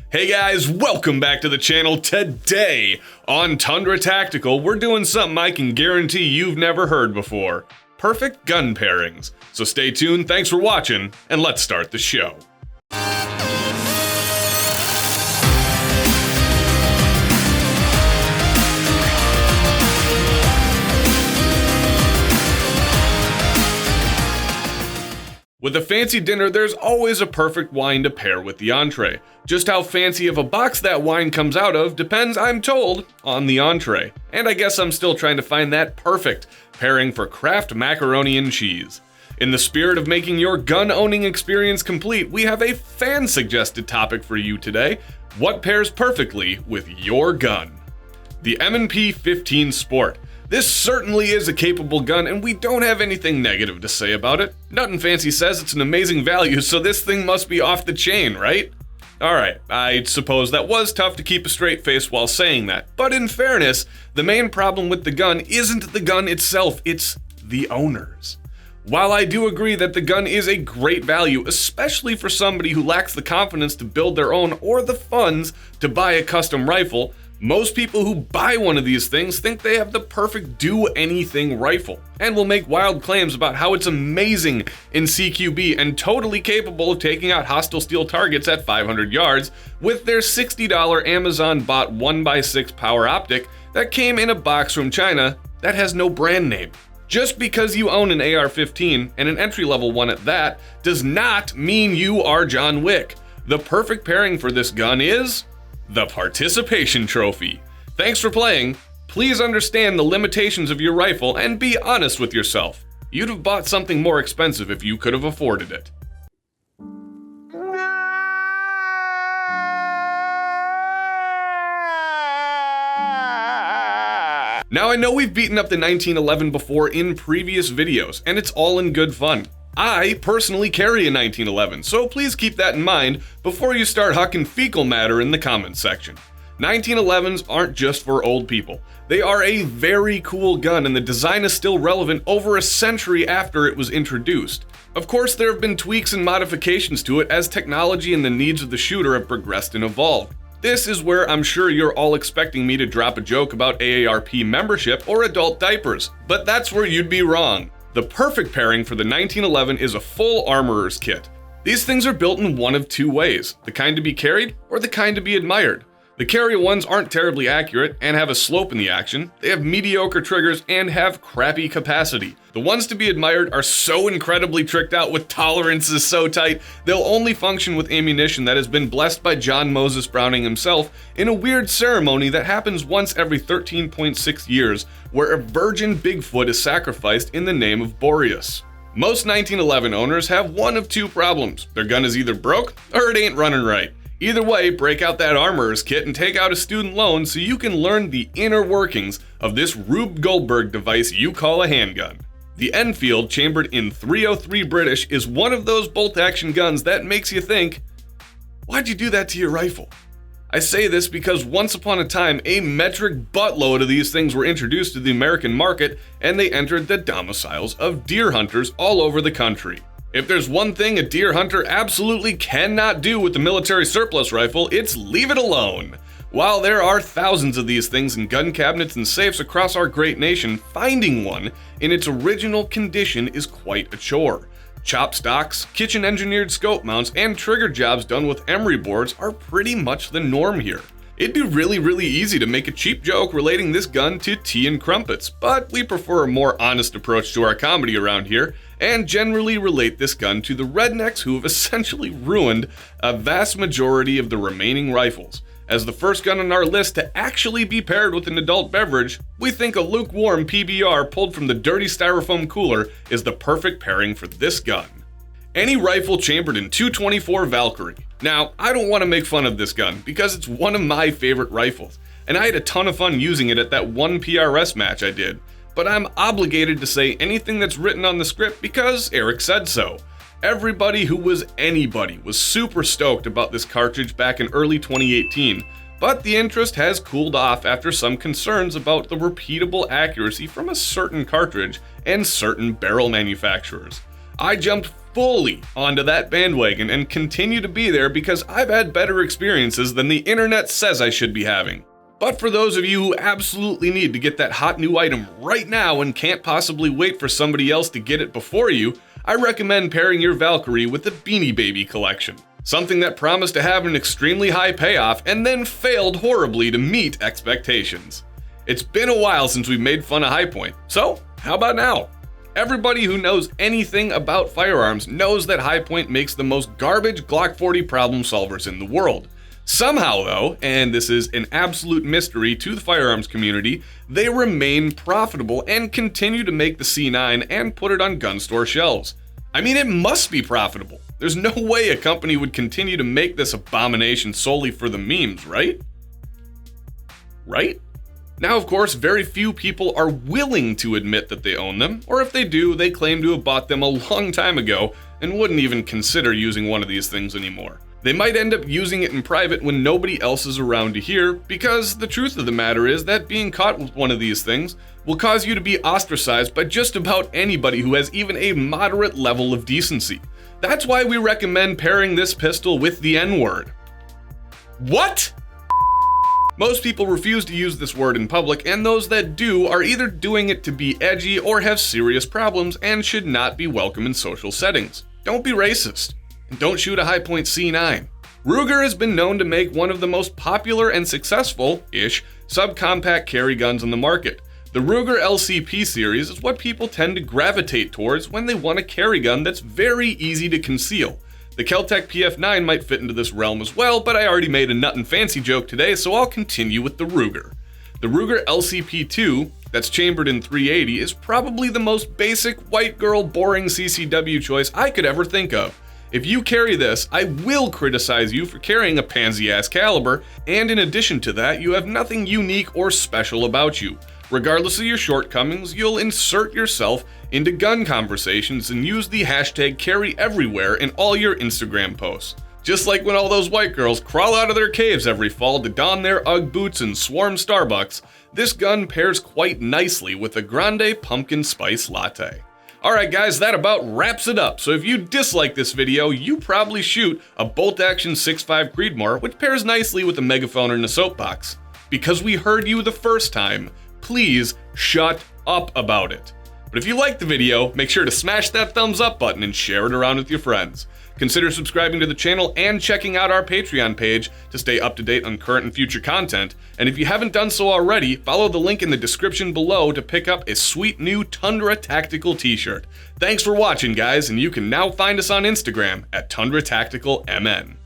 Hey guys, welcome back to the channel. Today on Tundra Tactical, we're doing something I can guarantee you've never heard before. Perfect gun pairings. So stay tuned, thanks for watching, and let's start the show. With a fancy dinner, there's always a perfect wine to pair with the entree. Just how fancy of a box that wine comes out of depends, I'm told, on the entree. And I guess I'm still trying to find that perfect pairing for Kraft macaroni and cheese. In the spirit of making your gun-owning experience complete, we have a fan-suggested topic for you today. What pairs perfectly with your gun? The M&P 15 Sport. This certainly is a capable gun, and we don't have anything negative to say about it. Nothing Fancy says it's an amazing value, so this thing must be off the chain, right? Alright, I suppose that was tough to keep a straight face while saying that, but in fairness, the main problem with the gun isn't the gun itself, it's the owners. While I do agree that the gun is a great value, especially for somebody who lacks the confidence to build their own or the funds to buy a custom rifle, most people who buy one of these things think they have the perfect do-anything rifle, and will make wild claims about how it's amazing in CQB and totally capable of taking out hostile steel targets at 500 yards with their $60 Amazon-bought 1x6 power optic that came in a box from China that has no brand name. Just because you own an AR-15, and an entry-level one at that, does not mean you are John Wick. The perfect pairing for this gun is the Participation Trophy. Thanks for playing. Please understand the limitations of your rifle and be honest with yourself. You'd have bought something more expensive if you could have afforded it. Now I know we've beaten up the 1911 before in previous videos, and it's all in good fun. I personally carry a 1911, so please keep that in mind before you start hucking fecal matter in the comments section. 1911s aren't just for old people. They are a very cool gun, and the design is still relevant over a century after it was introduced. Of course, there have been tweaks and modifications to it as technology and the needs of the shooter have progressed and evolved. This is where I'm sure you're all expecting me to drop a joke about AARP membership or adult diapers, but that's where you'd be wrong. The perfect pairing for the 1911 is a full armorer's kit. These things are built in one of two ways, the kind to be carried or the kind to be admired. The carry ones aren't terribly accurate and have a slope in the action, they have mediocre triggers and have crappy capacity. The ones to be admired are so incredibly tricked out with tolerances so tight, they'll only function with ammunition that has been blessed by John Moses Browning himself in a weird ceremony that happens once every 13.6 years, where a virgin Bigfoot is sacrificed in the name of Boreas. Most 1911 owners have one of two problems. Their gun is either broke or it ain't running right. Either way, break out that armorer's kit and take out a student loan so you can learn the inner workings of this Rube Goldberg device you call a handgun. The Enfield, chambered in .303 British, is one of those bolt-action guns that makes you think, why'd you do that to your rifle? I say this because once upon a time, a metric buttload of these things were introduced to the American market, and they entered the domiciles of deer hunters all over the country. If there's one thing a deer hunter absolutely cannot do with the military surplus rifle, it's leave it alone. While there are thousands of these things in gun cabinets and safes across our great nation, finding one in its original condition is quite a chore. Chop stocks, kitchen-engineered scope mounts, and trigger jobs done with emery boards are pretty much the norm here. It'd be really easy to make a cheap joke relating this gun to tea and crumpets, but we prefer a more honest approach to our comedy around here, and generally relate this gun to the rednecks who have essentially ruined a vast majority of the remaining rifles. As the first gun on our list to actually be paired with an adult beverage, we think a lukewarm PBR pulled from the dirty styrofoam cooler is the perfect pairing for this gun. Any rifle chambered in .224 Valkyrie. Now, I don't want to make fun of this gun because it's one of my favorite rifles, and I had a ton of fun using it at that one PRS match I did, but I'm obligated to say anything that's written on the script because Eric said so. Everybody who was anybody was super stoked about this cartridge back in early 2018, but the interest has cooled off after some concerns about the repeatable accuracy from a certain cartridge and certain barrel manufacturers. I jumped fully onto that bandwagon and continue to be there because I've had better experiences than the internet says I should be having. But for those of you who absolutely need to get that hot new item right now and can't possibly wait for somebody else to get it before you, I recommend pairing your Valkyrie with the Beanie Baby collection. Something that promised to have an extremely high payoff and then failed horribly to meet expectations. It's been a while since we've made fun of High Point, so how about now? Everybody who knows anything about firearms knows that High Point makes the most garbage Glock 40 problem solvers in the world. Somehow though, and this is an absolute mystery to the firearms community, they remain profitable and continue to make the C9 and put it on gun store shelves. I mean, it must be profitable. There's no way a company would continue to make this abomination solely for the memes, right? Right? Now, of course, very few people are willing to admit that they own them, or if they do, they claim to have bought them a long time ago and wouldn't even consider using one of these things anymore. They might end up using it in private when nobody else is around to hear, because the truth of the matter is that being caught with one of these things will cause you to be ostracized by just about anybody who has even a moderate level of decency. That's why we recommend pairing this pistol with the N-word. What? Most people refuse to use this word in public, and those that do are either doing it to be edgy or have serious problems and should not be welcome in social settings. Don't be racist. And don't shoot a High Point C9. Ruger has been known to make one of the most popular and successful-ish subcompact carry guns on the market. The Ruger LCP series is what people tend to gravitate towards when they want a carry gun that's very easy to conceal. The Kel-Tec PF9 might fit into this realm as well, but I already made a nut and fancy joke today, so I'll continue with the Ruger. The Ruger LCP2, that's chambered in .380, is probably the most basic, white girl, boring CCW choice I could ever think of. If you carry this, I will criticize you for carrying a pansy-ass caliber, and in addition to that, you have nothing unique or special about you. Regardless of your shortcomings, you'll insert yourself into gun conversations and use the hashtag #CarryEverywhere in all your Instagram posts. Just like when all those white girls crawl out of their caves every fall to don their Ugg boots and swarm Starbucks, this gun pairs quite nicely with a Grande Pumpkin Spice Latte. Alright guys, that about wraps it up, so if you dislike this video, you probably shoot a bolt-action 6.5 Creedmoor, which pairs nicely with a megaphone and a soapbox. Because we heard you the first time, please shut up about it. But if you liked the video, make sure to smash that thumbs up button and share it around with your friends. Consider subscribing to the channel and checking out our Patreon page to stay up to date on current and future content. And if you haven't done so already, follow the link in the description below to pick up a sweet new Tundra Tactical t-shirt. Thanks for watching, guys, and you can now find us on Instagram at Tundra Tactical MN.